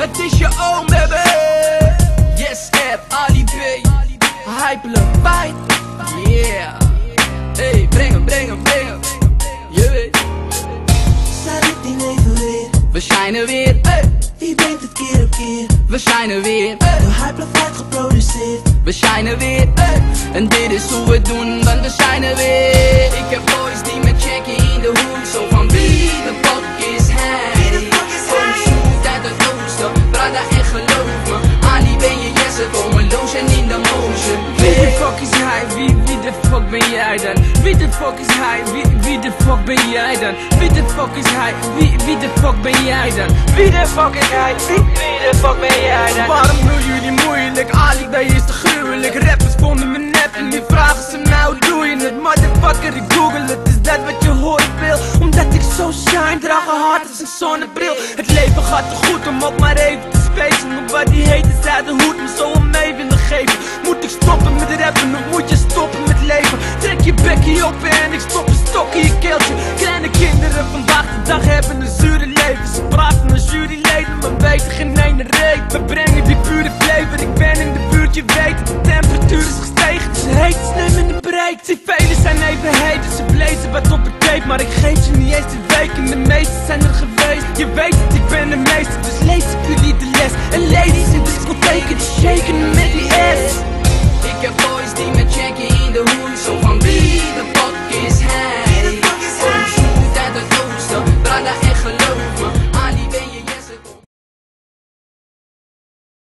het is je oom, baby. Yes, Cap, Ali B, Hypele, Bite, yeah. Hey, breng hem, je weet. Salut die neven weer. We shinen weer, hey. Wie brengt het keer op keer? We shinen weer, hey. Door Hypele Fight geproduceerd. We shinen weer, hey. En dit is hoe we het doen, want we shinen weer. Ik heb boys die me checken in de hoek, zo van wie de fuck is hij? Oh, zoet uit het oosten, Prada en geloof me. Ali ben je Jesse, komen loos en in de motion. Wie de fuck is hij? Wie de fuck ben jij dan? Wie de fuck is hij? Wie de fuck ben jij dan? Wie de fuck is hij? Wie de fuck ben jij dan? Wie de fuck is hij? Wie de fuck ben jij dan? Waarom doen jullie moeilijk? Ali B is te gruwelijk. Rappers vonden me nep en nu vragen ze mij hoe doe je het? Motherfucker, ik google het, is dat wat je horen wil? Omdat ik zo shine, draag een hart als een zonnebril. Het leven gaat te goed om ook maar even te spacen. Op wat die haters uit de hoed me zo om mee willen geven. Moet ik stoppen met rappen of moet je stoppen met leven? Trek je bekkie op en ik stop een stok in je keeltje. Kleine kinderen vandaag de dag hebben een zure leven. Ze praten naar juryleden, maar weten geen ene reet. We brengen die pure flavor, ik ben in de buurt, je weet het. De temperatuur is gestegen, dus haters nemen een break. Zie velen zijn even haters, ze blazen wat op het tape, maar ik geef ze niet eens de week. En de meeste